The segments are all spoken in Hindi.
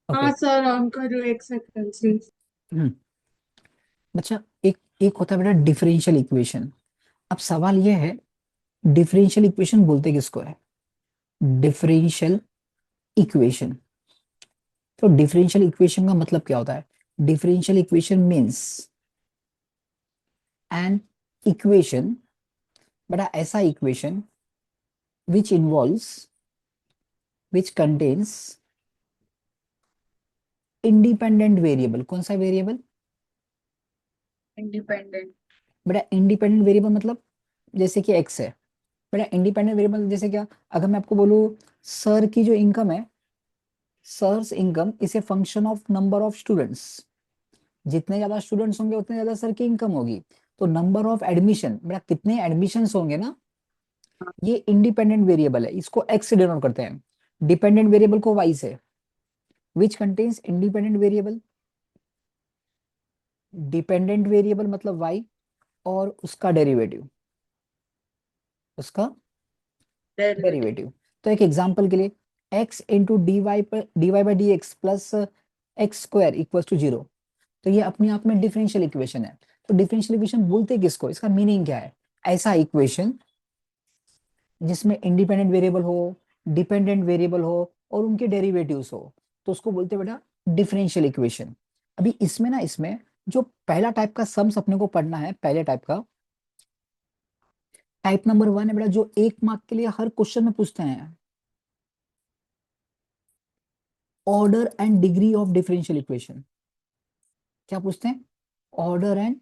ओके। हाँ सर, ऑन कर रही हूँ, एक सेकंड से। हम्म बच्चा, एक एक होता है बेटा डिफरेंशियल इक्वेशन। अब सवाल ये है, डिफरेंशियल इक्वेशन बोलते किसको है? Differential equation. तो डिफरेंशियल इक्वेशन का मतलब क्या होता है? Differential equation means an equation, बेटा ऐसा equation which involves, which contains independent variable. कौन सा वेरिएबल? इंडिपेंडेंट। बेटा इंडिपेंडेंट वेरिएबल मतलब जैसे कि एक्स है। बेटा इंडिपेंडेंट वेरिएबल जैसे क्या? अगर मैं आपको बोलूँ सर की जो इनकम है, sir's income is a function of number of students. जितने ज्यादा स्टूडेंट्स होंगे उतने ज्यादा सर की इनकम होगी। तो नंबर ऑफ एडमिशन, बेटा कितने एडमिशन्स होंगे ना, ये इंडिपेंडेंट वेरिएबल है, इसको एक्स से डिनोट करते हैं। डिपेंडेंट वेरिएबल को वाई से। Which contains independent variable, dependent variable मतलब वाई, और उसका डेरिवेटिव, उसका डेरिवेटिव। डेरिवेटिव। तो एक एग्जांपल के लिए, x इंटू डी वाई पर D Y by D X plus X square equal to zero. तो ये अपने आप में डिफरेंशियल इक्वेशन है। तो डिफरेंशियल इक्वेशन बोलते किसको? इसका मीनिंग क्या है? ऐसा इक्वेशन जिसमें इंडिपेंडेंट वेरिएबल हो, डिपेंडेंट वेरिएबल हो, और उनके डेरिवेटिव्स हो, तो उसको बोलते हैं बेटा डिफरेंशियल इक्वेशन। अभी इसमें ना, इसमें जो पहला टाइप का सम्स अपने को पढ़ना है, पहले टाइप का, टाइप नंबर वन है बेटा, जो 1 मार्क के लिए हर क्वेश्चन में पूछते हैं। Order and degree of differential equation. क्या पूछते हैं? Order and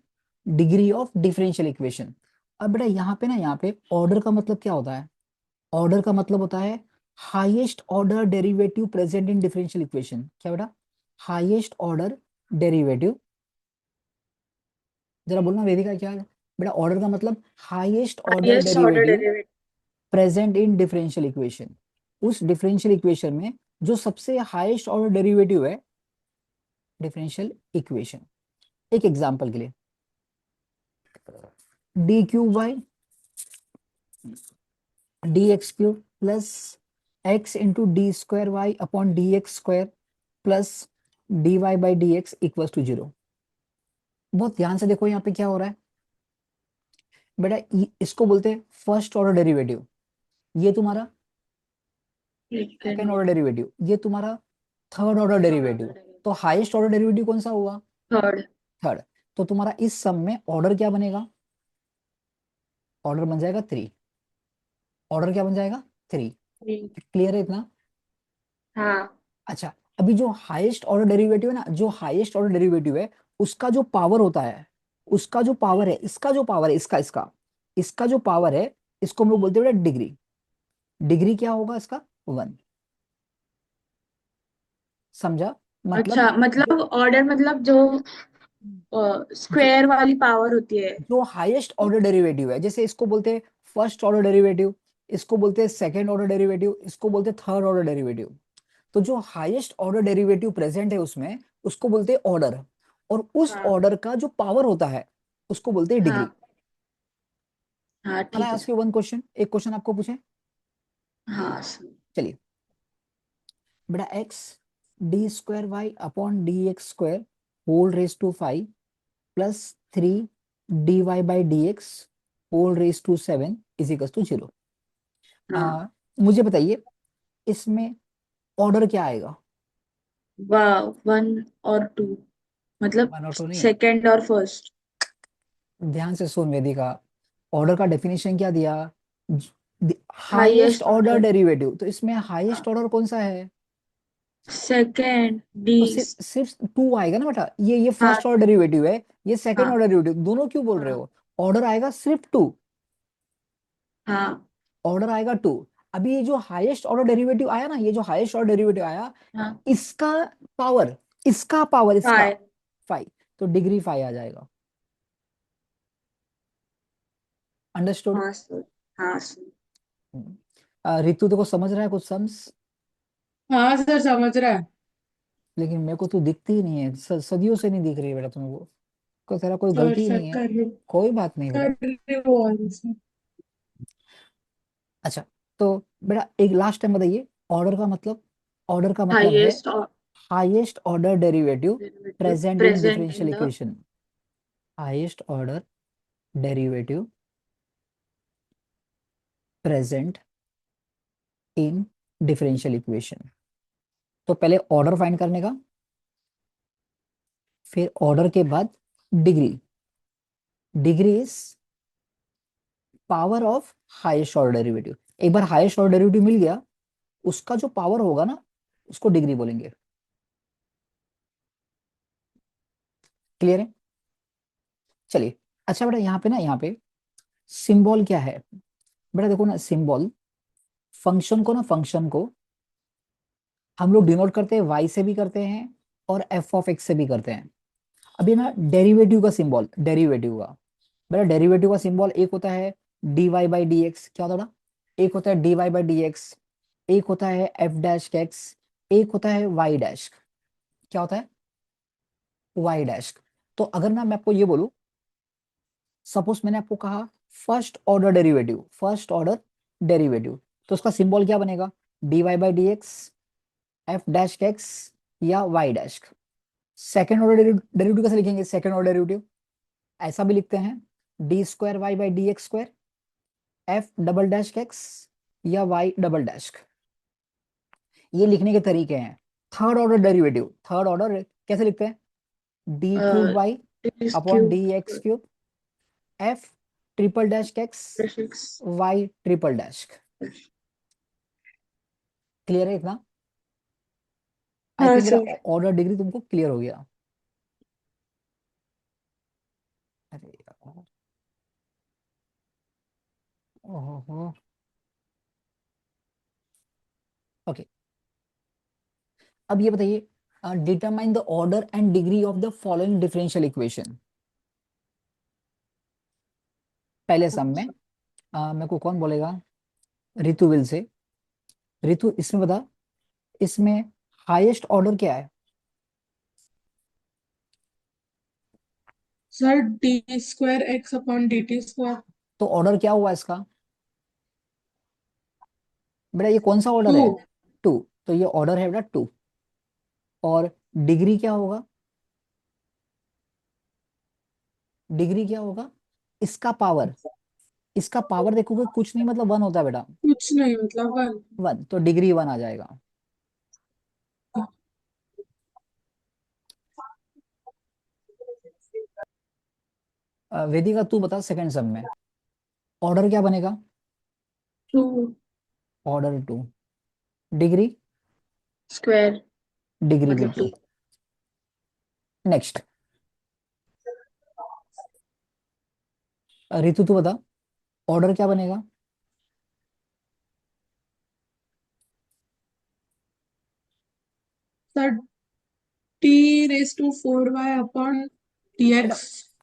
degree of differential equation. अब बेटा यहाँ पे ना, यहाँ पे ऑर्डर का मतलब क्या होता है? ऑर्डर का मतलब होता है highest order derivative present in differential equation. क्या बेटा? Highest order derivative. जरा बोलना वेदिका, क्या है? बेटा ऑर्डर का मतलब highest order highest order derivative derivative. Present in differential equation. उस डिफरेंशियल इक्वेशन में जो सबसे हाईएस्ट ऑर्डर डेरिवेटिव है, डिफरेंशियल इक्वेशन। एक एग्जांपल के लिए, D cube by D X cube plus X into D square Y upon D x square plus D Y by D X equal to zero. बहुत ध्यान से देखो यहाँ पे क्या हो रहा है। बेटा इसको बोलते हैं फर्स्ट ऑर्डर डेरिवेटिव, ये तुम्हारा ठीक है। सेकंड ऑर्डर डेरिवेटिव, ये तुम्हारा थर्ड ऑर्डर डेरिवेटिव। तो हाईएस्ट ऑर्डर डेरिवेटिव कौन सा हुआ? थर्ड। थर्ड। तो तुम्हारा इस सम में ऑर्डर क्या बनेगा? ऑर्डर बन जाएगा 3। ऑर्डर क्या बन जाएगा? 3। क्लियर है इतना? हाँ। अच्छा, अभी जो हाईएस्ट ऑर्डर डेरिवेटिव है ना, जो हाईएस्ट ऑर्डर डेरिवेटिव है, उसका जो पावर होता है, उसका जो पावर है, इसका जो पावर है, इसका इसका इसका जो पावर है, इसको हम लोग बोलते हैं डिग्री। डिग्री क्या होगा इसका? 1। समझा? मतलब अच्छा, जो मतलब ऑर्डर मतलब जो जो स्क्वायर वाली पावर होती है। जो हाईएस्ट ऑर्डर डेरिवेटिव है, जैसे इसको बोलते हैं फर्स्ट ऑर्डर डेरिवेटिव, इसको बोलते हैं सेकंड ऑर्डर डेरिवेटिव, इसको बोलते हैं थर्ड ऑर्डर डेरिवेटिव। तो जो हाईएस्ट ऑर्डर डेरिवेटिव प्रेजेंट है उसमें, उसको बोलते हैं ऑर्डर। और उस हाँ। ऑर्डर का जो पावर होता है, उसको बोलते हैं डिग्री। हाँ। हाँ कैन ठीक आई है। Ask you one question? एक क्वेश्चन आपको पूछे। हाँ चलिए, बेटा X D square Y upon D x square whole raise to 5 plus 3 D Y by D X whole raise to 7 is equal to zero. हाँ। मुझे बताइए, इसमें ऑर्डर क्या आएगा? वाह, वन और टू, मतलब वन और टू नहीं है। सेकंड और फर्स्ट। ध्यान से सुन वेदिका, ऑर्डर का डेफिनेशन क्या दिया? Highest highest order order. Derivative, तो इसमें हाईएस्ट ऑर्डर कौन सा है? Second D. तो सिर्फ टू आएगा ना बेटा, ये हाँ। फर्स्ट ऑर्डर डेरिवेटिव है, ये सेकंड हाँ। ऑर्डर डेरिवेटिव, दोनों क्यों बोल रहे हाँ। हो? ऑर्डर आएगा सिर्फ टू। हाँ। ऑर्डर आएगा टू। अभी ये जो हाईएस्ट ऑर्डर डेरिवेटिव आया ना, ये जो हाईएस्ट ऑर्डर डेरिवेटिव आया, हाँ। इसका पावर, इसका पावर, इसका फाइव। 5। तो डिग्री 5 आ जाएगा। अंडरस्टूड? हाँ सर। हाँ सर। रितु देखो समझ रहा है कुछ सम्स? हाँ सर, समझ रहा है। लेकिन मेरे को तू दिखती ही नहीं है, सदियों से नहीं दिख रही है बेटा तुम्हें को। तेरा कोई सर गलती ही सर नहीं है। कर रही कोई बात नहीं कर बेटा। रही वो वाली सर। अच्छा, तो बेटा एक लास्ट टाइम बताइए, ऑर्डर का मतलब, ऑर्डर का मतलब है highest. Highest order derivative derivative present in present differential in the equation. Highest order derivative present in differential equation. तो पहले ऑर्डर फाइंड करने का, फिर ऑर्डर के बाद degree. Degree is power of highest order derivative. एक बार हाईएस्ट ऑर्डर डेरिवेटिव मिल गया, उसका जो पावर होगा ना, उसको डिग्री बोलेंगे। क्लियर है? चलिए। अच्छा बेटा, यहाँ पे ना, यहाँ पे सिंबल क्या है? बेटा देखो ना, सिंबल फंक्शन को ना, फंक्शन को हम लोग डिनोट करते हैं वाई से भी करते हैं और एफ ऑफ एक्स से भी करते हैं। अभी ना डेरिवेटिव का सिंबल, डेरिवेटिव का, बेटा डेरिवेटिव का सिंबल एक होता है D Y by D X. क्या होता है बेटा? एक होता है D Y by D X, एक होता है एफ डैश एक्स, एक होता है वाई डैश। क्या होता है? Y dash. तो अगर ना मैं आपको ये बोलूं, सपोज मैंने आपको कहा first order derivative, first order derivative, तो उसका सिंबल क्या बनेगा? D Y by D X, F dash X या Y dash. Second order derivative कैसे लिखेंगे? सेकेंड ऑर्डर डेरिवेटिव ऐसा भी लिखते हैं, D square Y by D x square, F double dash X या वाई डबल डैश। ये लिखने के तरीके हैं। Third order derivative, third order कैसे लिखते हैं? डी क्यूब वाई इस upon cube D X cube, F triple dash X prefix. Y triple dash. Clear है इतना? आई हाँ थिंक मेरा सर। ऑर्डर डिग्री तुमको क्लियर हो गया। अरे यार, ओहो। ओके, अब ये बताइए, determine the order and degree of the following differential equation. पहले सम में मेरे को कौन बोलेगा? Ritu will say. रितु, इसमें बता, इसमें हाईएस्ट ऑर्डर क्या है? Sir D square x upon D T square. तो ऑर्डर क्या हुआ इसका? बेटा ये कौन सा ऑर्डर टू। है? टू। तो ये ऑर्डर है बेटा टू। और डिग्री क्या होगा? डिग्री क्या होगा? इसका पावर, इसका पावर देखोगे कुछ नहीं, मतलब वन होता है बेटा। कुछ नहीं मतलब वन। वन, तो डिग्री वन आ जाएगा। वेदिका तू बता, सेकंड सम में ऑर्डर क्या बनेगा? Two order two. Degree? Square degree भी मतलब टू। टू। नेक्स्ट, रितु तू बता, ऑर्डर क्या बनेगा? Sir T raise to four Y upon D बेटा एक्स।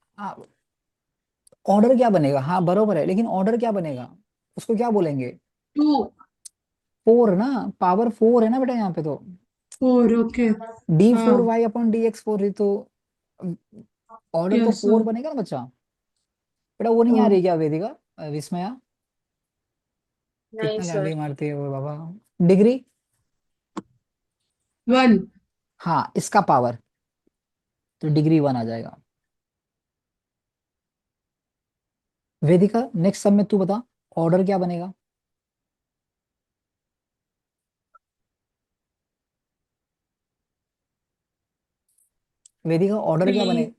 ऑर्डर क्या बनेगा? हाँ बरोबर है, लेकिन ऑर्डर क्या बनेगा? उसको क्या बोलेंगे? टू। फोर ना, पावर फोर है ना बेटा यहाँ पे तो। Four okay. डी फोर हाँ। Y upon D X four, तो ऑर्डर तो यस फोर सर। बनेगा ना बच्चा। बेटा वो नहीं आ रही क्या वेदिका, विस्मया? नहीं कितना सर। गांडी मारती है वो बाबा। डिग्री? वन। हाँ, इसका पावर, तो डिग्री वन आ जाएगा। वेदिका नेक्स्ट सब में तू बता, ऑर्डर क्या बनेगा? वेदिका ऑर्डर क्या थ्री। बने?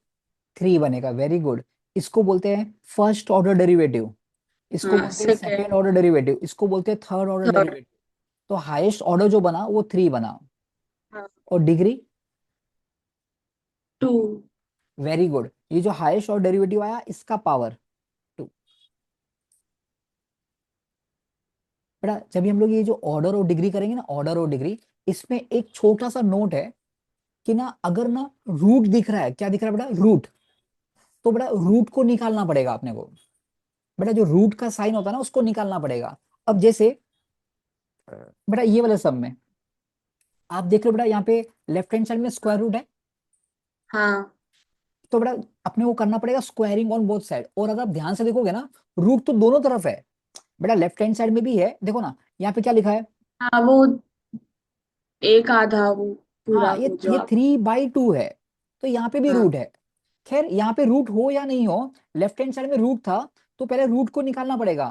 थ्री बनेगा, वेरी गुड। इसको बोलते हैं फर्स्ट ऑर्डर डेरिवेटिव, इसको हाँ बोलते हैं सेकेंड सेकेंड। ऑर्डर डेरिवेटिव, इसको बोलते हैं थर्ड ऑर्डर थर्ड। डेरिवेटिव। तो हाईएस्ट ऑर्डर जो बना वो थ्री बना। हाँ। और डिग्री? टू। वेरी गुड, ये जो हाईएस्ट ऑर्डर डेरिवेटिव आया इसका पावर टू। बेटा जब भी हम लोग ये जो ऑर्डर और डिग्री करेंगे ना, ऑर्डर और डिग्री, इसमें एक छोटा सा नोट है कि ना, अगर ना रूट दिख रहा है, क्या दिख रहा है बेटा? रूट। तो बेटा रूट को निकालना पड़ेगा अपने को। बेटा जो रूट का साइन होता है ना, उसको निकालना पड़ेगा। अब जैसे बेटा ये वाले सब में आप देख लो बेटा, यहाँ पे लेफ्ट हैंड साइड में स्क्वायर रूट है। हाँ। तो बेटा अपने को करना पड़ेगा स्क्वायरिंग ऑन बोथ साइड। और अगर आप ध्यान से देखोगे ना, रूट तो दोनों तरफ है। बेटा लेफ्ट हैंड साइड में भी है, देखो ना यहाँ पे क्या लिखा है? हाँ वो एक आधा वो। पूरा हाँ, हो ये जाओ। 3/2 है, तो यहाँ पे भी हाँ रूट है। खैर यहाँ पे रूट हो या नहीं हो, लेफ्ट हैंड साइड में रूट था, तो पहले रूट को निकालना पड़ेगा।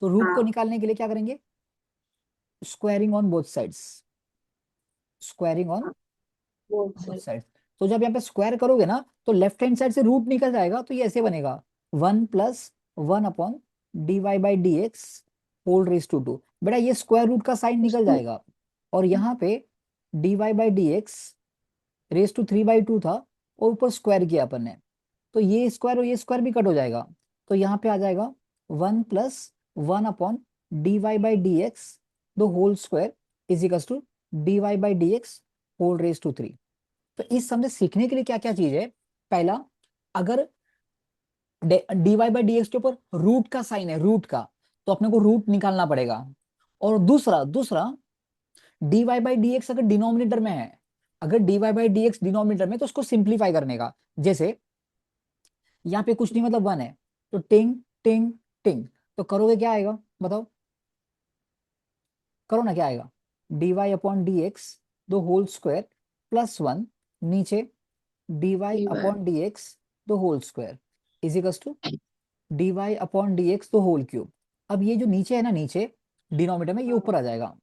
तो रूट को हाँ निकालने के लिए क्या करेंगे, squaring on both sides, squaring on हाँ, वो बोथ सही। साइड्स। तो जब यहाँ पे स्क्वायर करोगे ना, तो लेफ्ट हैंड साइड से रूट निकल जाएगा, तो ये ऐसे बनेगा 1 + 1/(dy/dx) होल रेज टू 2। बेटा ये स्क्वायर रूट का साइन निकल उसको जाएगा, और यहाँ पे dy/dx रेज टू 3/2 था, और ऊपर स्क्वायर किया अपन ने, तो ये स्क्वायर और ये स्क्वायर भी कट हो जाएगा। तो यहाँ पे आ जाएगा 1 + 1/(dy/dx) the whole square is equal to dy/dx whole raise to 3। तो इस समझे सीखने के लिए क्या क्या चीज है, पहला, अगर dy/dx के ऊपर रूट का साइन है, रूट का, तो अपने को रूट निकालना पड़ेगा। और दूसरा दूसरा dy/dx अगर डिनोमिनेटर में है, अगर dy/dx डिनोमिनेटर में, तो उसको सिंप्लीफाई करने का। जैसे यहाँ पे कुछ नहीं मतलब 1 है, तो टिंग टिंग टिंग, तो करोगे क्या आएगा बताओ, करो ना क्या आएगा, dy/dx द होल स्क्वायर +1, नीचे dy/dx the whole square is equal to dy/dx the whole cube. अब ये जो नीचे है ना, नीचे डिनोमिनेटर में, ये ऊपर आ जाएगा।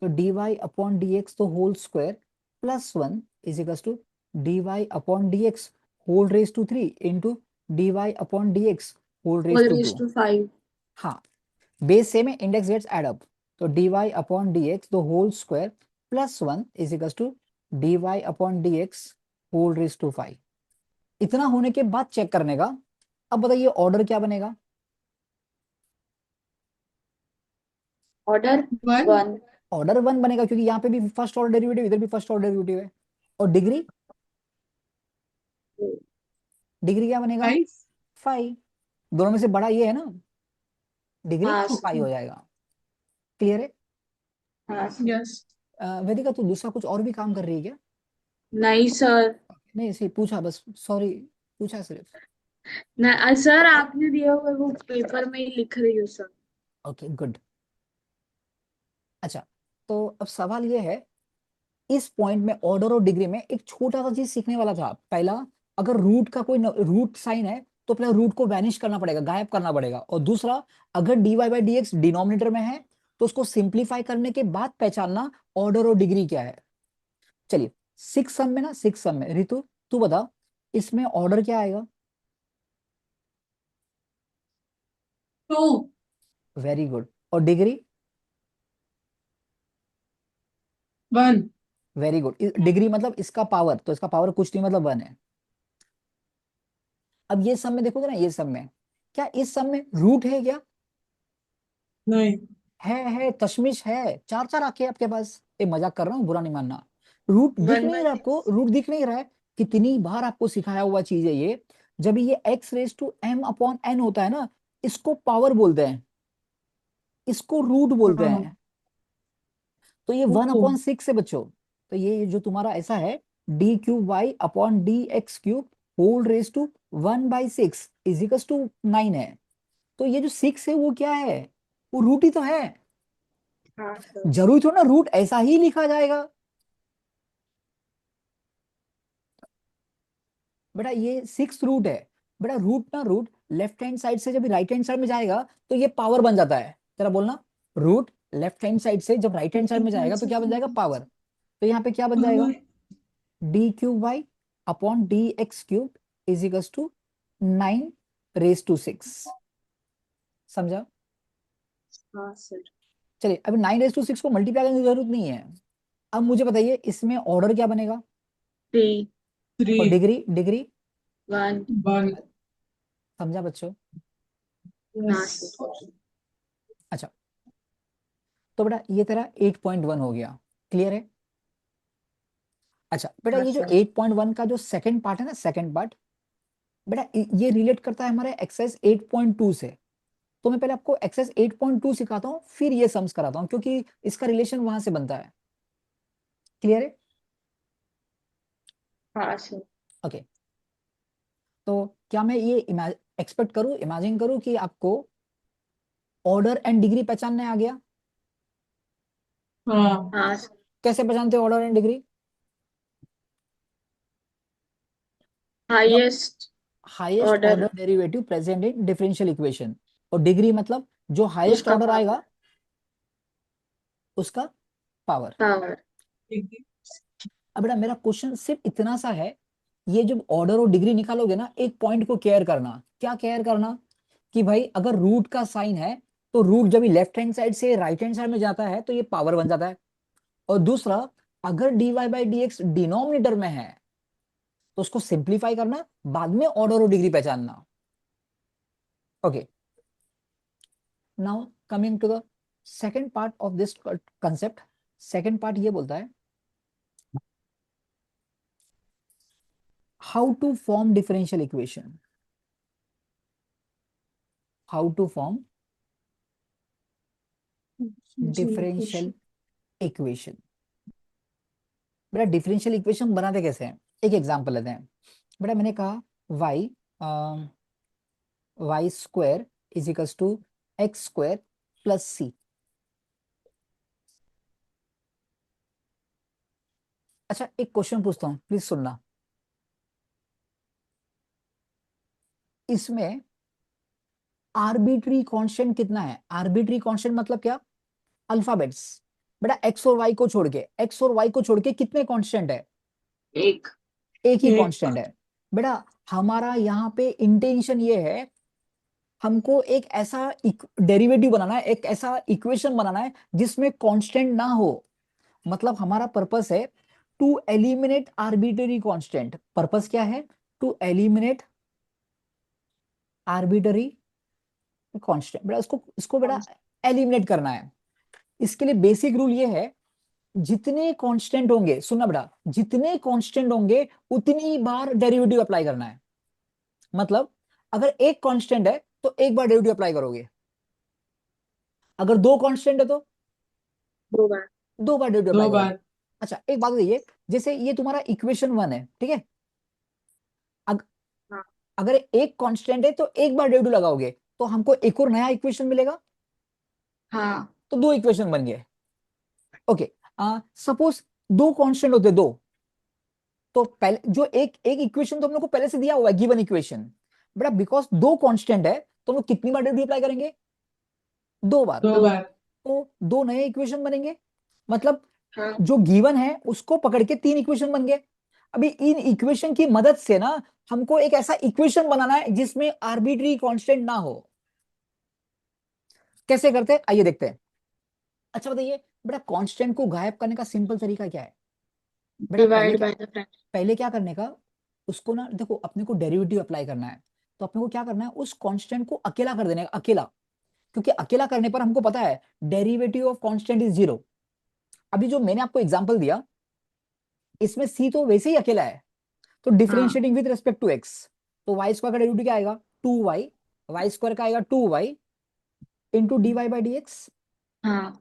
तो dy/dx the whole square +1 is equal to dy/dx whole raise to 3 into dy/dx whole raise whole to raise 2। To 5। हाँ, बेस सेम है, इंडेक्स गेट्स एड अप। तो dy/dx the whole square +1 is equal to dy/dx whole raise to 5। इतना होने के बाद चेक करने का। अब बताइए ऑर्डर क्या बनेगा। Order one. 1। ऑर्डर 1 बनेगा, क्योंकि यहाँ पे भी फर्स्ट ऑर्डर डेरिवेटिव, इधर भी फर्स्ट ऑर्डर डेरिवेटिव है। और डिग्री, डिग्री क्या बनेगा, 5। 5। दोनों में से बड़ा ये है ना, डिग्री हाँ 5 हो जाएगा। क्लियर है। हाँ यस। वेदिका तू दूसरा कुछ और भी काम कर रही है क्या। नहीं सर। नहीं ऐसे ही पूछा बस, सॉरी, पूछा सिर्फ। नहीं सर, आपने दिया हुआ वो पेपर में ही लिख रही हूँ सर। Okay good. अच्छा, तो अब सवाल ये है, इस पॉइंट में ऑर्डर और डिग्री में एक छोटा सा चीज सीखने वाला था। पहला, अगर रूट का कोई रूट साइन है, तो पहले रूट को वैनिश करना पड़ेगा, गायब करना पड़ेगा। और दूसरा, अगर dy/dx डिनोमिनेटर में है, तो उसको सिंप्लीफाई करने के बाद पहचानना ऑर्डर और डिग्री क्या है। चलिए, सिक्स सम में ना, सिक्स सम में रितु तू बता, इसमें ऑर्डर क्या आएगा। 2। Very good. और डिग्री, 1। Very good. डिग्री मतलब इसका पावर, तो इसका पावर कुछ नहीं मतलब 1 है। अब ये सम में देखोगे ना, ये सम में क्या, इस सम में रूट है क्या, नहीं। है, तशमिश है, चार चार आंखें आपके पास। ये मजाक कर रहा हूँ, बुरा नहीं मानना। रूट दिख वन नहीं बाय रहा आपको, रूट दिख नहीं रहा है। कितनी बार आपको सिखाया हुआ चीज है ये। जब ये x⁻m/n होता है ना, इसको पावर बोलते हैं, इसको रूट बोलते हाँ। हैं। तो ये वन ओ। अपॉन सिक्स है बच्चों। तो ये जो तुम्हारा ऐसा है, d³ y/dx³ whole raise to 1/6 is equal to 9 है। तो ये जो 6 है वो क्या है, वो रूट ही तो है। हाँ सर। जरूरी थोड़ा ना रूट ऐसा ही लिखा जाएगा। बेटा ये 6 रूट है। बेटा रूट ना, रूट लेफ्ट हैंड साइड से जब राइट हैंड साइड में जाएगा, तो ये पावर बन जाता है। तेरा बोलना, रूट लेफ्ट हैंड साइड से जब राइट हैंड साइड में जाएगा, तो क्या बन जाएगा, पावर। तो यहाँ पे क्या बन जाएगा, d³ y/dx³ is equal to 9 raise to 6। समझा। हाँ सर। चलिए, अभी 9 रेज टू 6 को मल्टीप्लाई करने की जरूरत नहीं है। अब मुझे बताइए, इसमें ऑर्डर क्या बनेगा। 3। थ्री। और डिग्री, डिग्री 1। 1। समझा बच्चों। हाँ यस। सर। अच्छा, तो बेटा ये तेरा 8.1 हो गया। क्लियर है। अच्छा बेटा, हाँ ये जो सर। 8.1 का जो सेकंड पार्ट है ना, सेकंड पार्ट, बेटा ये रिलेट करता है हमारे एक्सरसाइज 8.2 से। तो मैं पहले आपको एक्सरसाइज 8.2 सिखाता हूँ, फिर ये सम्स कराता हूँ, क्योंकि इसका रिलेशन वहां से बनता है। क्लियर है। हाँ सर। ओके, तो क्या मैं ये एक्सपेक्ट करूँ, इमेजिन करूँ कि आपको ऑर्डर एंड डिग्री पहचानने आ गया। हाँ। हाँ सर। कैसे पहचानते हो order and degree? Highest highest order order derivative present in differential equation, और डिग्री मतलब जो हाईएस्ट उसका ऑर्डर पावर। आएगा उसका पावर। पावर। अब बेटा मेरा क्वेश्चन सिर्फ इतना सा है, ये जब ऑर्डर और डिग्री निकालोगे ना, एक पॉइंट को केयर करना। क्या केयर करना? कि भाई अगर रूट का साइन है तो रूट जब लेफ्ट हैंड साइड से राइट हैंड साइड में जाता है तो ये पावर बन जाता है। और दूसरा, अगर dy by D x denominator में है तो उसको सिंप्लीफाई करना, बाद में ऑर्डर और डिग्री पहचानना। Okay, now coming to the second part of this concept. Second part ये बोलता है how to form differential equation. How to form differential equation. बेटा डिफरेंशियल इक्वेशन बनाते कैसे हैं, एक एग्जांपल लेते हैं। बेटा मैंने कहा y Y square is equals to X square plus C. अच्छा एक क्वेश्चन पूछता हूँ, प्लीज सुनना। इसमें आर्बिट्री कांस्टेंट कितना है? आर्बिट्री कांस्टेंट मतलब क्या? अल्फाबेट्स। बेटा एक्स और वाई को छोड़ के, एक्स और वाई को छोड़ के कितने कांस्टेंट है? एक। एक ही एक। कांस्टेंट है। बेटा हमारा यहाँ पे इंटेंशन ये है, हमको एक ऐसा डेरिवेटिव बनाना है, एक ऐसा इक्वेशन बनाना है जिसमें कांस्टेंट ना हो। मतलब हमारा पर्पस है to eliminate arbitrary constant. Purpose क्या है? To eliminate arbitrary constant. बेटा इसको इसको बेटा एलिमिनेट करना है। इसके लिए बेसिक रूल ये है, जितने कांस्टेंट होंगे, सुनना बेटा, जितने कांस्टेंट होंगे उतनी बार डेरिवेटिव अप्लाई करना है। मतलब अगर एक कांस्टेंट है तो एक बार डेरिवेटिव अप्लाई करोगे, अगर दो कांस्टेंट है तो 2 बार। दो बार डेरिवेटिव अप्लाई दो करोगे। बार। अच्छा एक बात बताइए, जैसे ये तुम्हारा इक्वेशन वन है, ठीक है? अग, हाँ। अगर एक कांस्टेंट है तो एक बार डेरिवेटिव लगाओगे तो हमको एक और नया इक्वेशन मिलेगा, हाँ। तो दो इक्वेशन बन गए। ओके, सपोज दो कांस्टेंट होते दो, तो पहले जो एक एक इक्वेशन तो हम लोग को पहले से दिया हुआ है, गिवन इक्वेशन। बेटा बिकॉज दो कांस्टेंट है तो हम लोग कितनी बार डेरिवेटिव अप्लाई करेंगे? दो बार। दो 2। बार। तो दो नए इक्वेशन बनेंगे। मतलब हाँ। जो गिवन है उसको पकड़ के तीन इक्वेशन बन गए। अभी इन इक्वेशन की मदद से ना हमको एक ऐसा इक्वेशन बनाना है जिसमें आर्बिट्री कांस्टेंट ना हो। कैसे करते हैं आइए देखते हैं। अच्छा बताइए बेटा, कांस्टेंट को गायब करने का सिंपल तरीका क्या है? बेटा डिवाइड बाय द फ्रैक्शन। पहले क्या करने का, उसको ना देखो, अपने को डेरिवेटिव अप्लाई करना है, तो अपने को क्या करना है, उस कांस्टेंट को अकेला कर देने का, अकेला। क्योंकि अकेला करने पर हमको पता है derivative of constant is zero. अभी जो मैंने आपको एग्जांपल दिया, इसमें सी तो वैसे ही अकेला है, तो हाँ। Differentiating with respect to x, तो वाई स्क्वायर का डेरिवेटिव क्या आएगा? 2y। वाई स्क्वायर का आएगा 2y into D Y by D X. हाँ।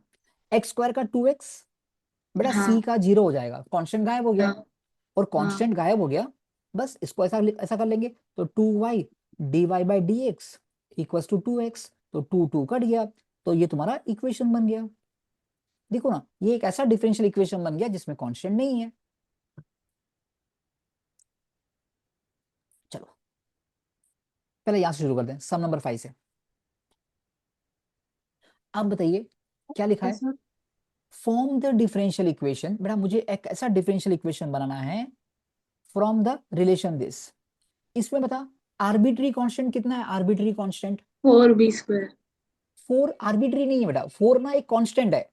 एक्स स्क्वायर का 2x। बेटा सी हाँ। का जीरो हो जाएगा, कांस्टेंट गायब हो गया। हाँ। और हाँ। कांस्टेंट गायब हो गया, बस इसको ऐसा ऐसा कर लेंगे, तो 2y D Y by D X equal to 2x, तो 2 कट गया, तो ये तुम्हारा इक्वेशन बन गया। देखो ना, ये एक ऐसा डिफरेंशियल इक्वेशन बन गया जिसमें कांस्टेंट नहीं है। चलो पहले यहां से शुरू करते हैं, सम नंबर 5 से। आप बताइए क्या लिखा है? ऐसा। Form the differential equation. बेटा मुझे एक ऐसा डिफरेंशियल इक्वेशन बनाना है फ्रॉम द रिलेशन दिस। इसमें बता, आर्बिट्री कांस्टेंट कितना है? Arbitrary constant 4b²। 4 आर्बिट्री नहीं है बेटा, 4 ना एक कांस्टेंट है।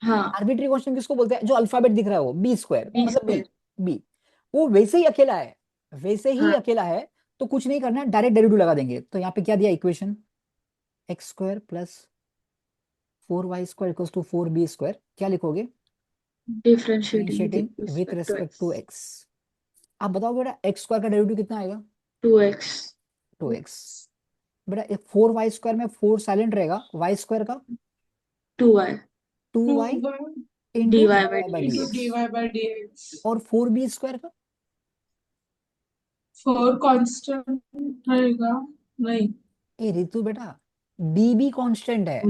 हाँ। आर्बिट्री कांस्टेंट किसको बोलते हैं? जो अल्फाबेट दिख रहा है वो, बी स्क्वायर बी मतलब बी। स्क्वायर बी वो वैसे ही अकेला है, वैसे ही हाँ। अकेला है, तो कुछ नहीं करना है, डायरेक्ट डेरिवेटिव लगा देंगे। तो यहाँ पे क्या दिया equation? X square plus 4y² equals to 4b²। क्या लिखोगे? Differentiating with differentiating with respect to respect to x. X. आप बताओ बेटा एक्स स्क्वायर का डेरिवेटिव कितना आएगा? 2x। 2x। बेटा एक 4y² में 4 साइलेंट रहेगा, वाई स्क्वायर का 2y 2y 2 into D dy by Y by D into dx। X. D Y by D X. और 4b² का 4 कांस्टेंट रहेगा। नहीं। ए ऋतु बेटा, डी भी कांस्टेंट है।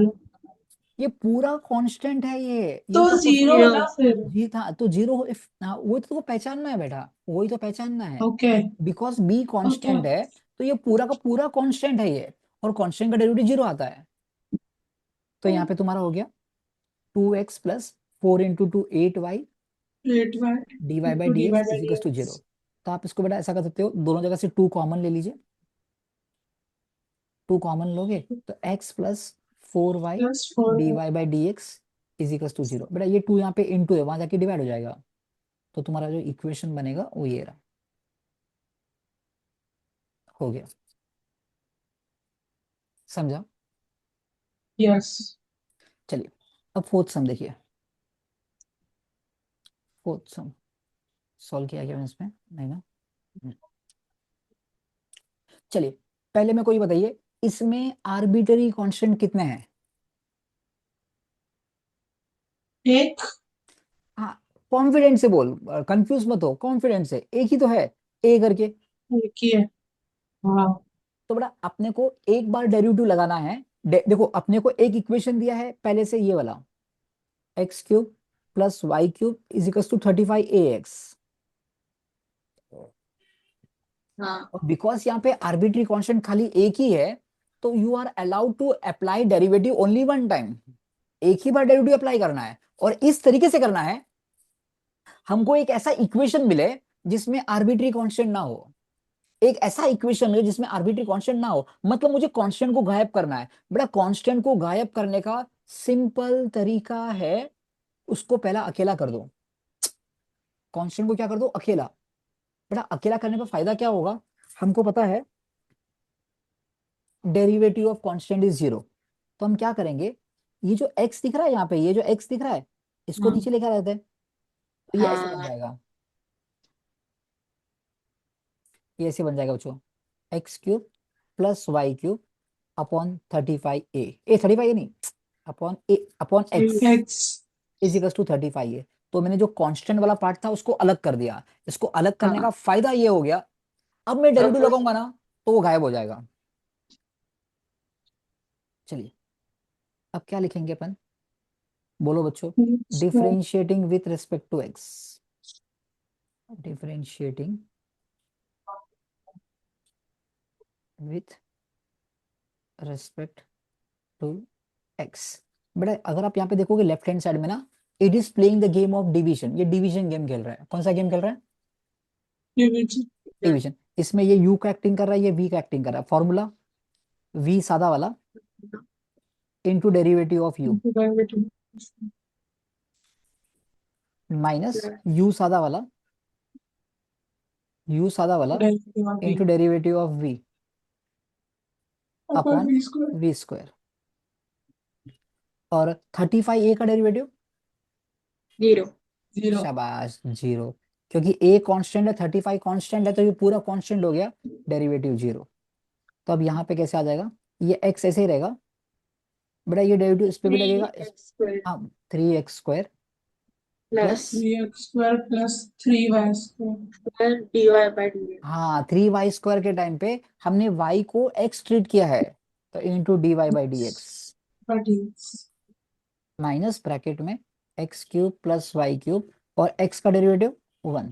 ये पूरा कांस्टेंट है, तो ये तो जीरो है जीरो। ना फिर। जी था तो जीरो, इफ वो तो तुमको पहचानना है बेटा, वही तो पहचानना है। Okay. Because B okay. Constant है, तो ये पूरा का पूरा कांस्टेंट है ये, और कांस्टेंट का डेरिवेटिव जीरो आता है। तो यहाँ पे तुम्हारा हो गया 2x + 4 × 2 8y eight Y dy by two D D x Y by is D equal to zero. X. तो आप इसको बेटा ऐसा कर सकते हो, दोनों जगह से 2 कॉमन ले लीजिए, 2 कॉमन लोगे तो x + 4y plus four. dy by D X is equal to zero. बेटा ये 2 यहाँ पे इंटू है, वहां जाके डिवाइड हो जाएगा, तो तुम्हारा जो इक्वेशन बनेगा वो ये रहा, हो गया। समझा? यस। चलिए, अब फोर्थ सम देखिए। फोर्थ सम सॉल्व किया गया इसमें, नहीं ना? हम्म। चलिए, पहले मेरे को ये बताइए, इसमें आर्बिटरी कांस्टेंट कितने हैं? एक। हाँ, कॉन्फिडेंट से बोल, कंफ्यूज मत हो, कॉन्फिडेंट से, एक ही तो है, ए करके। एक ही है। हाँ। तो बड़ा अपने को एक बार डेरिवेटिव लगाना है। देखो, अपने को एक इक्वेशन दिया है पहले से, ये वाला x³ + y³ = 35ax। हाँ। और बिकॉज यहाँ पे आर्बिट्री कांस्टेंट खाली एक ही है, तो you are allowed to apply derivative only one time. एक ही बार डेरिवेटिव अप्लाई करना है, और इस तरीके से करना है हमको एक ऐसा इक्वेशन मिले जिसमें आर्बिट्री कांस्टेंट ना हो। एक ऐसा इक्वेशन मिले जिसमें आर्बिट्री कांस्टेंट ना हो, मतलब मुझे कांस्टेंट को गायब करना है। बड़ा कांस्टेंट को गायब करने का सिंपल तरीका है, उसको पहला अकेला कर दो। कांस्टेंट को क्या कर दो? अकेला। बेटा अकेला करने पर फायदा क्या होगा? हमको पता है derivative of constant is zero. तो हम क्या करेंगे, ये जो x दिख रहा है यहाँ पे, ये जो x दिख रहा है, इसको हाँ। नीचे लेकर आते हैं, तो ये ऐसे बन हाँ। जाएगा, ये ऐसे बन जाएगा बच्चों, x³ + y³ अपॉन 35a, 35 नहीं, upon three. x X. Is equal to 35a। तो मैंने जो कांस्टेंट वाला पार्ट था उसको अलग कर दिया। इसको अलग करने का हाँ। फायदा ये हो गया, अब मैं डेरिवेटिव लगाऊंगा ना तो वो गायब हो जाएगा। चलिए, अब क्या लिखेंगे अपन? बोलो बच्चों। Square. Differentiating with respect to X, differentiating with respect to X. बेटा अगर आप यहाँ पे देखोगे लेफ्ट हैंड साइड में ना, it is playing the game of division, ये डिवीजन गेम खेल रहा है। कौन सा गेम खेल रहा है? डिवीजन। डिवीजन। इसमें ये यू का एक्टिंग कर रहा है, ये वी का एक्टिंग कर रहा है। फॉर्मूला वी सादा वाला into derivative of U, derivative. Minus U सादा वाला, यू सादा वाला derivative of B into derivative of V upon upon B square. V square. और 35a का डेरिवेटिव, जीरो। जीरो। शाबाश, जीरो। क्योंकि ए कांस्टेंट है, 35 कांस्टेंट है, तो ये पूरा कांस्टेंट हो गया, डेरिवेटिव जीरो। तो अब यहाँ पे कैसे आ जाएगा? ये x ऐसे ही रहेगा, बेटा ये डेरिवेटिव इस पे भी थ्री लगेगा, एक्स स्क्वायर हाँ, 3x² plus plus, three X square plus three Y square. Square D Y by D X. हाँ, 3y² के टाइम पे हमने y को x ट्रीट किया है, तो into D Y by D X, but minus bracket में x³ + y³ और x का डेरिवेटिव 1।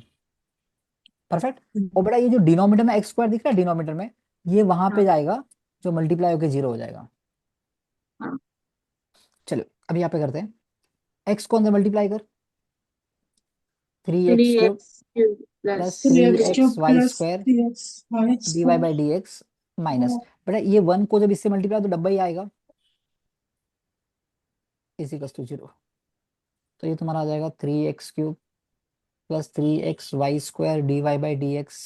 परफेक्ट। और बेटा ये जो डिनोमिनेटर में x² दिख रहा है, डिनोमिनेटर में ये वहां पे हाँ। जाएगा, जो मल्टीप्लाई होकर जीरो हो जाएगा। हाँ। चलो अब यहाँ पे करते हैं, x को अंदर मल्टीप्लाई कर, three three X cube X cube plus plus three three X cube X Y plus square three X Y D Y by square. D x minus, बेटा ये 1 को जब इससे मल्टीप्लाई तो डब्बा ही आएगा, इज इक्वल टू जीरो। तो ये तुम्हारा आ जाएगा 3x³ plus 3xy² D Y by D x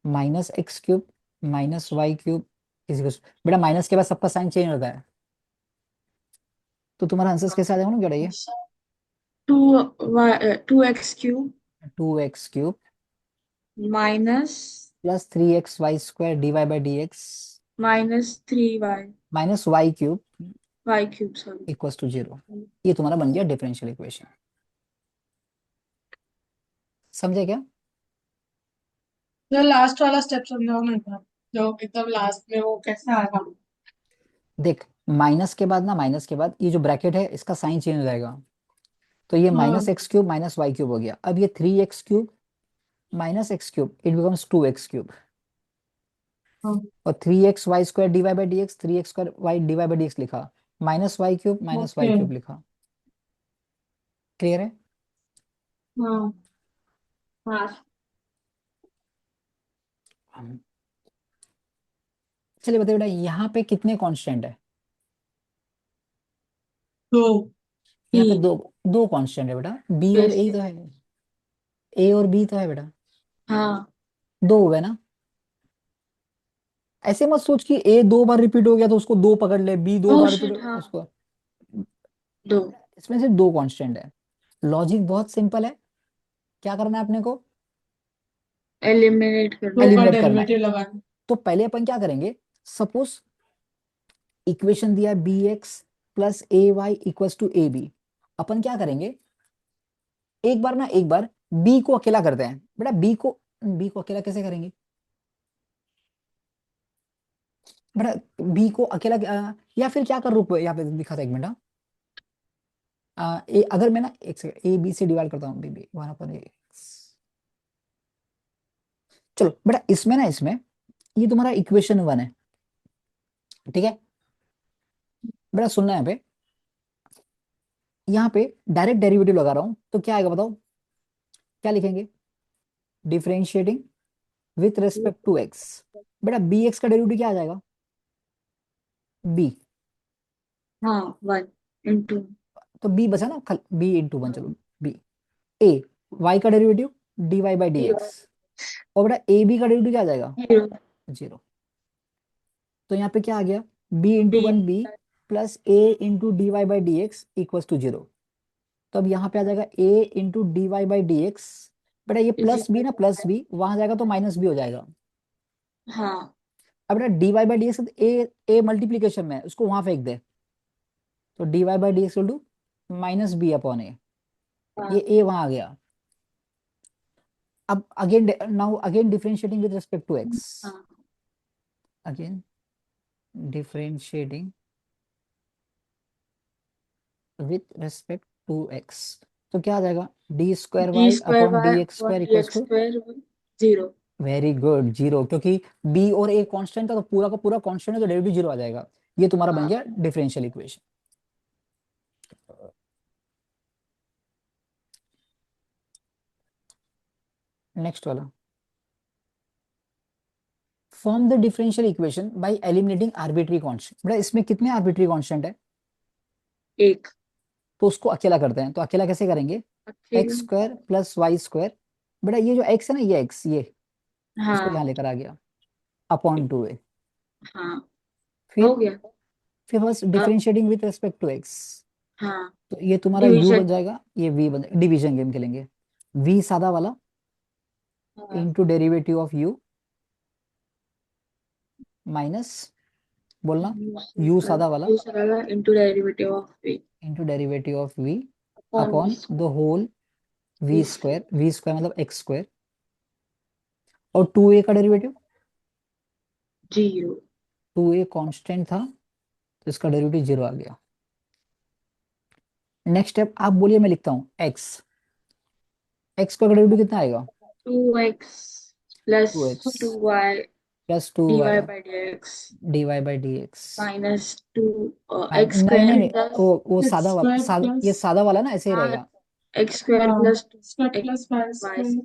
minus x³ minus y³ is equal, बेटा माइनस के बाद सबका साइन चेंज होता है, तो तुम्हारा आंसर कैसे आ जाएगा ना, क्या ये? Two Y 2x³ 2x³ minus plus 3xy² D Y by D X -3y minus y³ Y cube sorry. Equal to zero. ये तुम्हारा बन गया डिफरेंशियल इक्वेशन। समझे क्या? जो लास्ट वाला स्टेप समझाओ ना एक बार, जो एकदम लास्ट में वो कैसे आएगा। देख, माइनस के बाद ना, माइनस के बाद ये जो ब्रैकेट है इसका साइन चेंज हो जाएगा, तो ये हाँ minus X cube minus Y cube हो गया। अब ये 3x³ minus X cube, it becomes 2x³ हाँ और 3x y² divide by D X, 3x² divide by D X लिखा, -y³ minus Y okay cube लिखा। क्लियर है? हाँ हाँ चलिए बताइए बेटा, यहाँ पे कितने कांस्टेंट है? तो यहाँ पे ई दो, दो कांस्टेंट है बेटा, बी और ए कैसे? तो है, ए और बी तो है बेटा, हाँ दो हुए ना। ऐसे मत सोच कि ए दो बार रिपीट हो गया तो उसको दो पकड़ ले, बी दो ओह बार रिपीट शिट, हाँ उसको, दो। इसमें से दो कांस्टेंट है। लॉजिक बहुत सिंपल है, क्या करना है अपने को? एलिमिनेट करना दो है। का एलिमिनेट करना है। डेरिवेटिव लगाना। तो पहले अपन क्या करेंगे, सपोज इक्वेशन दिया है B X plus A Y equals to A B, अपन क्या करेंगे, एक बार ना, एक बार बी को अकेला करते हैं बेटा, बी को अकेला कैसे करेंगे बेटा, बी को अकेला या फिर क्या कर, रुको यहाँ पे दिखा था एक मिनट, हाँ। अगर मैं ना एक सेकंड ए बी से डिवाइड करता हूँ, बी बी 1/x, चलो बेटा इसमें ना, इसमें ये तुम्हारा इक्वेशन 1 है, ठीक है बेटा, सुनना है यहाँ पे, यहाँ पे डायरेक्ट डेरिवेटिव लगा रहा हूँ तो क्या आएगा बताओ, क्या लिखेंगे, differentiating with respect to X. बेटा बी एक्स का डेरिवेटिव क्या आ जाएगा, बी, हाँ 1 × तो बी बचा ना, b/1, चलो बी। ए वाई का derivative dy by D X, और बेटा ए बी का डेरिवेटिव क्या आ जाएगा, 0 जीरो। तो यहाँ पे क्या आ गया, b/1 b। B plus A into D Y by D X equals to zero. तो अब यहाँ पे आ जाएगा a into D Y by D X, बेटा ये इज प्लस बी ना, प्लस बी वहां जाएगा तो माइनस बी हो जाएगा। हाँ अब बेटा D Y by D X, A multiplication में है, उसको वहां फेंक दे, तो D Y by D X to minus B upon A, ये हाँ ए वहां आ गया। अब again, now again differentiating with respect to X, हाँ again differentiating with respect to x, तो क्या आ जाएगा, डी² D Y square upon Y D X upon square D equals X to, square 0। Very good, zero, क्योंकि बी और ए कांस्टेंट था तो पूरा का पूरा कांस्टेंट है, तो डेरिवेटिव जीरो आ जाएगा। ये तुम्हारा बन हाँ गया डिफरेंशियल इक्वेशन। नेक्स्ट वाला, form the differential equation by eliminating arbitrary constant. बेटा इसमें कितने आर्बिट्री कांस्टेंट है, एक तो उसको अकेला करते हैं, तो अकेला कैसे करेंगे, अकेले। x² प्लस y², बेटा ये जो x है ना, ये x, ये इसको यहाँ हाँ लेकर आ गया, अपॉन 2a। हाँ फिर हो गया। फिर बस अब differentiating with respect to x, हाँ तो ये तुम्हारा u बन डिवीजन। जाएगा, ये v बन जाएगा, डिवीजन गेम खेलेंगे, v सादा वाला हाँ into derivative of u minus, बोलना, u सादा वाला दूसरा into derivative of v into derivative of v upon v upon the whole v v square मतलब x², और 2a का डेरिवेटिव, 0। 2a कांस्टेंट था तो इसका डेरिवेटिव जीरो आ गया। नेक्स्ट स्टेप आप बोलिए, मैं लिखता हूँ x का डेरिवेटिव कितना आएगा, 2x plus 2x 2y plus 2y dy by dx D Y by D x, minus 2 x नहीं नहीं स्क्वायर नहीं, प्लस वो एक्स सादा वाला, स्क्वायर ये प्लस सादा वाला ना, ऐसे ही हाँ रहेगा, x स्क्वायर हाँ plus square x plus Y y square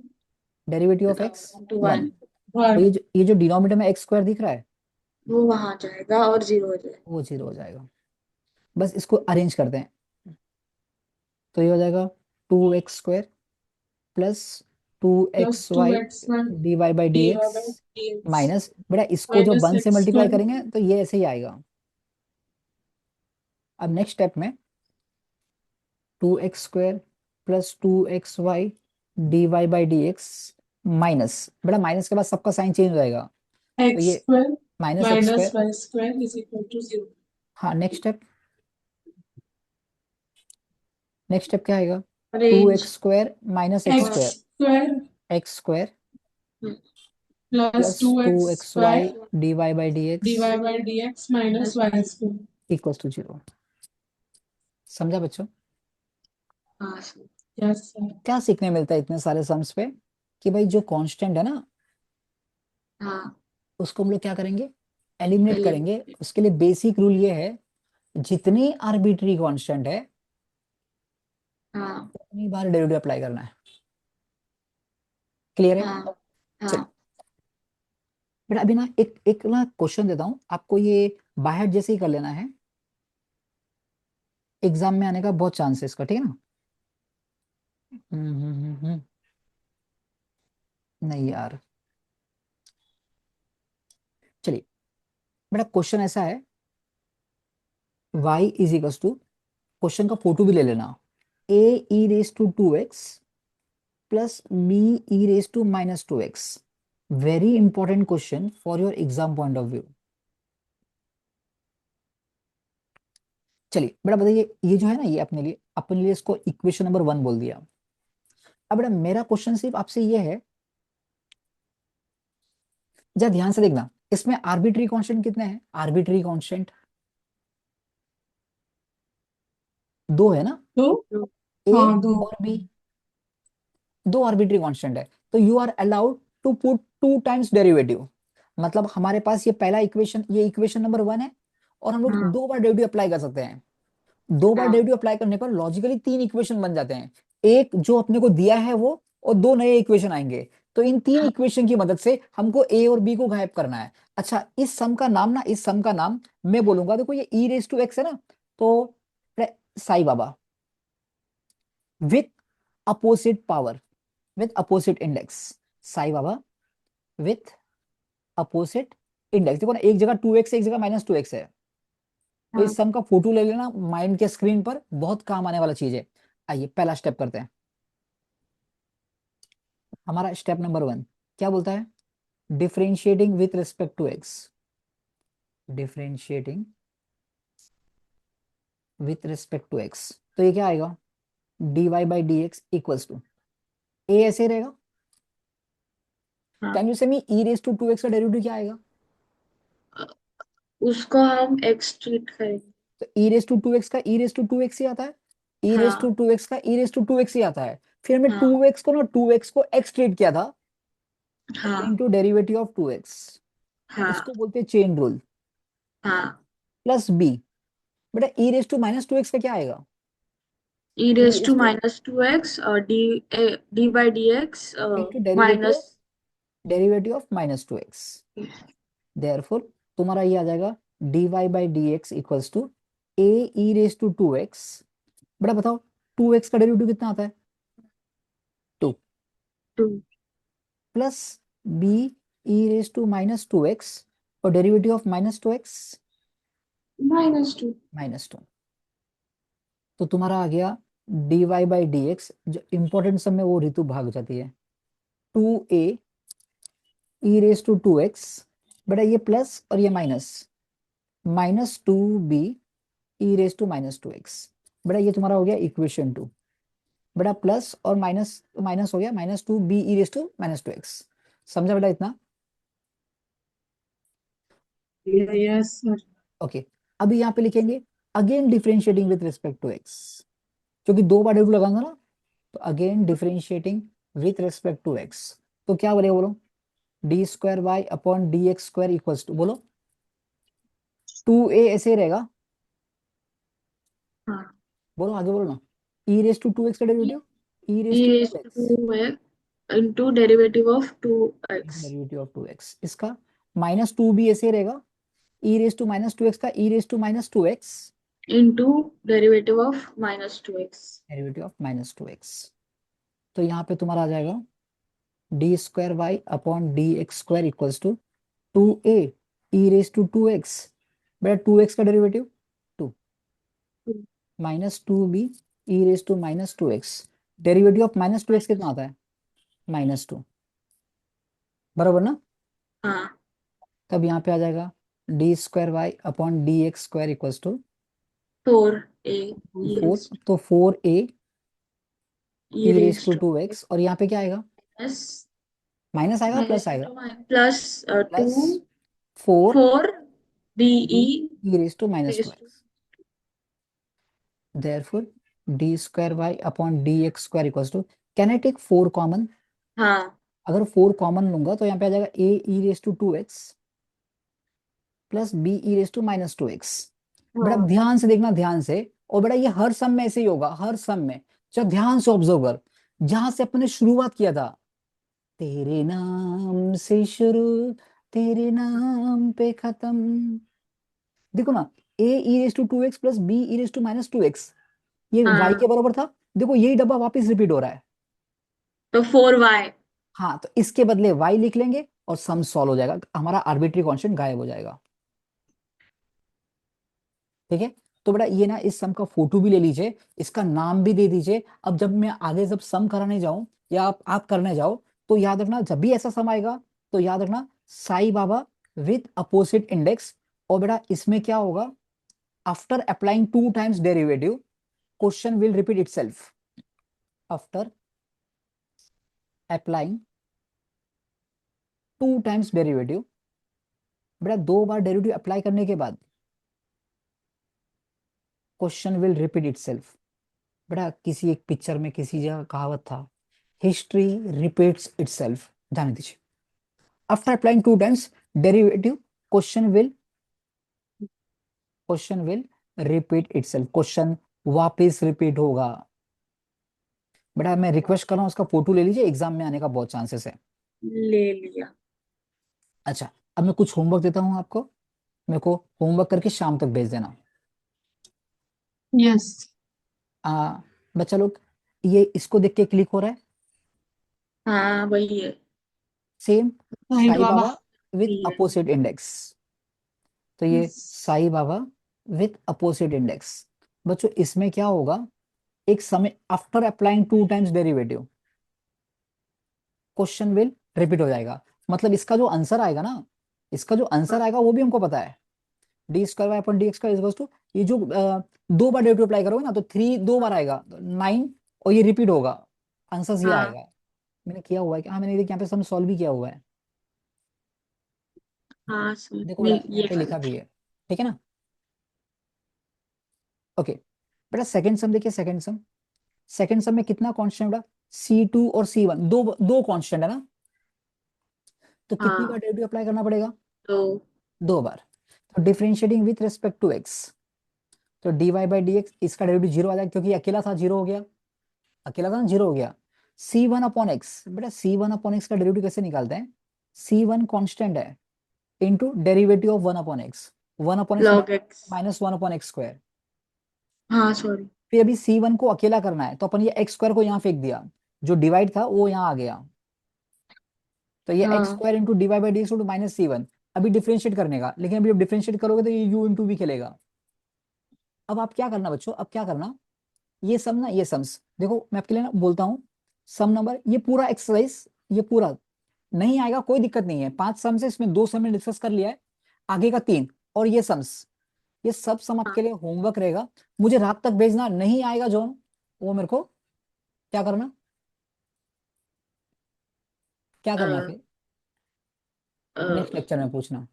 derivative of x to 1। 1 और वन। ये जो डिनोमिनेटर में x² दिख रहा है, वो वहां जाएगा और 0 हो जाएगा। वो जीरो हो जाएगा। बस इसको अरेंज करते हैं, तो ये हो जाएगा 2x² plus two plus X two Y X one D Y by D D Y X by D x minus, बेटा इसको जब माइनस 1 से एक्स मल्टीप्लाई स्क्वायर करेंगे तो ये ऐसे ही आएगा। अब नेक्स्ट स्टेप में 2x² plus 2xy D Y by D x minus, बेटा माइनस के बाद सबका साइन चेंज हो जाएगा, तो एक्स ये square minus x minus square. Y square is equal to 0। हाँ नेक्स्ट स्टेप क्या आएगा, to arrange x square minus x x square square x square plus plus two two x x y y D Y by D D x Y by D x minus y square equals to 0। समझा बच्चों? हाँ सर। Yes sir. क्या सीखने मिलता है इतने सारे सम्स पे? कि भाई जो कांस्टेंट है ना, हाँ उसको हम लोग क्या करेंगे, एलिमिनेट करेंगे। एलिमिनेट। उसके लिए बेसिक रूल ये है, जितनी आर्बिट्री कांस्टेंट है हाँ उतनी बार डेरिवेटिव अप्लाई करना है। क्लियर है? हाँ चलिए हाँ बेटा, अभी ना एक एक ना क्वेश्चन देता हूँ आपको, ये बाहर जैसे ही कर लेना है, एग्जाम में आने का बहुत चांस है इसका, ठीक है ना? नहीं यार, चलिए बेटा, क्वेश्चन ऐसा है, y is equal to, question का फोटो भी ले लेना, a e raise to 2x plus b e raise to minus 2x। Very important question for your exam point of view. चलिए बेटा बताइए, ये जो है ना, ये अपने लिए इसको इक्वेशन नंबर 1 बोल दिया। अब बेटा मेरा क्वेश्चन सिर्फ आपसे ये है, जरा ध्यान से देखना, इसमें आर्बिट्री कांस्टेंट कितने हैं? आर्बिट्री कांस्टेंट दो है ना, तो तो ए हाँ दो। और बी, दो आर्बिट्री कांस्टेंट है, तो you are allowed to put 2 times derivative. मतलब हमारे पास ये पहला इक्वेशन, ये इक्वेशन नंबर 1 है, और हम लोग हाँ 2 बार डेरिवेटिव अप्लाई कर सकते हैं। 2 बार हाँ डेरिवेटिव अप्लाई करने पर लॉजिकली 3 इक्वेशन बन जाते हैं। एक जो अपने को दिया है वो, और 2 नए इक्वेशन आएंगे। तो इन 3 इक्वेशन की मदद से हमको ए और बी को गायब करना है। अच्छा, इस सम का नाम ना, इस सम का नाम मैं बोलूंगा, देखो ये ई रेस टू एक्स है ना, तो Sai Baba with opposite power, with opposite index, Sai Baba with opposite index. देखो ना, एक जगह 2x है, एक जगह -2x है। तो हाँ इस सम का फोटो ले लेना माइंड के स्क्रीन पर, बहुत काम आने वाला चीज है। आइए पहला स्टेप करते हैं। हमारा स्टेप नंबर 1 क्या बोलता है? Differentiating with respect to X, differentiating with respect to x. तो ये क्या आएगा? dy by D X equals to, A ऐसे ही रहेगा। हाँ। कैन यू से मी ई रेस टू 2x का डेरिवेटिव क्या आएगा? उसको हम एक्स ट्रीट करेंगे। तो ई रेस टू 2x का ई रेस टू 2x ही आता है, ई रेस टू हाँ 2x का ई रेस टू 2x ही आता है। फिर हमने हाँ 2x को ना, 2x को x ट्रीट किया था, हाँ इनटू डेरिवेटिव ऑफ 2x। इसको हाँ बोलते हैं चेन रूल। हाँ। प्लस बी, बेटा ई रेस टू -2x का क्या आएगा? E E raise raise to to minus two X और D by D X into minus. Derivative of -2x। Therefore तुम्हारा ये आ जाएगा dy by D X equals to A E raise to 2x। बेटा बताओ, 2x का डेरिवेटिव कितना आता है? 2 two plus B E raise to -2x, और डेरिवेटिव ऑफ -2x -2। -2। तो तुम्हारा आ गया dy बाई डी एक्स। जो इंपॉर्टेंट सम में वो ऋतु भाग जाती है, 2a E raise to 2x, बेटा ये प्लस और ये minus, -2b E raise to -2x। बेटा ये तुम्हारा हो गया इक्वेशन 2। बेटा प्लस और माइनस माइनस हो गया, -2b E raise to -2x। समझा बेटा इतना? Yes sir. ओके, अभी यहाँ पे लिखेंगे again differentiating with respect to x, क्योंकि 2 बार डेरिवेटिव लगाऊंगा ना, तो again differentiating with respect to x. तो क्या बोले, बोलो, d square Y upon D x square equals to, बोलो 2a ऐसे ही रहेगा। हाँ। बोलो आगे बोलो ना, ई रेस टू 2x का derivative, E raise E to raise 2x to है into derivative of two into X derivative of 2x। इसका -2b ऐसे ही रहेगा, ई रेस टू -2x का E raise to -2x into derivative of -2x। Derivative of -2x। तो यहाँ पे तुम्हारा आ जाएगा D square Y upon D x square equals to 2a E raise to 2x, बेटा 2x का derivative 2 -2b E raise to -2x, derivative of -2x कितना आता है? -2, बराबर ना? हाँ। तब यहाँ पे आ जाएगा D square Y upon D x square equals to 4a e 4। Raise तो 4a e E raise raise to to 2x, और यहाँ पे क्या आएगा? प्लस माइनस आएगा प्लस आएगा? Plus two plus 4 four d b e E raise to raise to -2x। Therefore d square Y upon D x square equals to, can I take 4 common? हाँ अगर 4 कॉमन लूंगा तो यहाँ पे आ जाएगा A E raise to 2x plus B E raise to minus 2x। बेटा हाँ ध्यान से देखना, ध्यान से। और बेटा ये हर सम में ऐसे ही होगा, हर सम में। जब ध्यान से ऑब्जर्व कर, जहां से अपने शुरुआत किया था, तेरे नाम से शुरू, तेरे नाम पे खत्म। देखो ना, A E raise to 2x plus B E raise to minus 2x, ये y हाँ, के बराबर था। देखो यही डब्बा वापस रिपीट हो रहा है। तो 4y। हाँ, तो इसके बदले y लिख लेंगे और सम सॉल्व हो जाएगा, हमारा आर्बिट्री कांस्टेंट गायब हो जाएगा। ठीक है। तो बेटा ये ना, इस सम का फोटो भी ले लीजिए, इसका नाम भी दे दीजिए। अब जब मैं आगे जब सम कराने जाऊं या आप करने जाओ, तो याद रखना, जब भी ऐसा सम आएगा तो याद रखना Sai Baba with opposite index. और बेटा इसमें क्या होगा, after applying 2 times derivative question will repeat itself. After applying 2 times derivative, बेटा 2 बार डेरिवेटिव अप्लाई करने के बाद क्वेश्चन विल रिपीट इटसेल्फ। बेटा किसी एक पिक्चर में किसी जगह कहावत था, हिस्ट्री रिपीट्स इटसेल्फ, जाने दीजिए। After applying 2 times derivative question will repeat itself, question वापस रिपीट होगा। बेटा मैं रिक्वेस्ट कर रहा हूँ, उसका फोटो ले लीजिए, एग्जाम में आने का बहुत चांसेस है। ले लिया। अच्छा, अब मैं कुछ होमवर्क देता हूँ आपको, मेरे को होमवर्क करके शाम तक भेज देना। यस। आ, बच्चा लोग, ये इसको देख के क्लिक हो रहा है, हाँ वही है। Same side Sai Baba. Baba with वही है। Opposite index. तो ये yes. Sai Baba with opposite index. बच्चों इसमें क्या होगा, एक समय after applying 2 times derivative question will repeat हो जाएगा। मतलब इसका जो आंसर आएगा ना, इसका जो आंसर हाँ आएगा वो भी हमको पता है, d square Y upon D x square equals to, ये जो 2 बार डेरिवेटिव अप्लाई करोगे ना तो 3 2 बार आएगा, 9, और ये रिपीट होगा, आंसर ये हाँ आएगा। मैंने किया हुआ है कि हाँ, मैंने यहाँ पे सम सॉल्व भी किया हुआ है। हाँ सर, देखो बेटा यहाँ ये पे लिखा वाला। भी है, ठीक है ना। ओके बेटा सेकंड सम देखिए, सेकंड सम में कितना कांस्टेंट बेटा, C2 और C1, दो दो कांस्टेंट है ना, तो कितनी बार हाँ डेरिवेटिव अप्लाई करना पड़ेगा, तो 2 बार। तो differentiating with respect to x, तो dy बाई डी एक्स, इसका डेरिवेटिव 0 आ जाएगा क्योंकि अकेला था, 0 हो गया, अकेला था ना, 0 हो गया। C1/x, बेटा C1/x का डेरिवेटिव कैसे निकालते हैं, C1 कांस्टेंट है into derivative of 1/x, 1/x log x। Minus 1/x square. हाँ सॉरी। फिर अभी C1 को अकेला करना है, तो अपन ये x स्क्वायर को यहाँ फेंक दिया, जो डिवाइड था वो यहाँ आ गया, तो ये एक्स हाँ square into D Y by D x into minus C1। अभी डिफरेंशिएट करने का, लेकिन अभी जब डिफरेंशिएट करोगे तो ये u इंटू भी खेलेगा। अब आप क्या करना बच्चों, अब क्या करना, ये सम ना, ये सम्स देखो, मैं आपके लिए ना बोलता हूँ, सम नंबर, ये पूरा एक्सरसाइज, ये पूरा नहीं आएगा कोई दिक्कत नहीं है, 5 सम से इसमें 2 सम में डिस्कस कर लिया है, आगे का 3, और ये सम्स, ये सब सम हाँ आपके लिए होमवर्क रहेगा। मुझे रात तक भेजना, नहीं आएगा जो वो मेरे को क्या करना, क्या करना अ, फिर अ, नेक्स्ट लेक्चर में पूछना।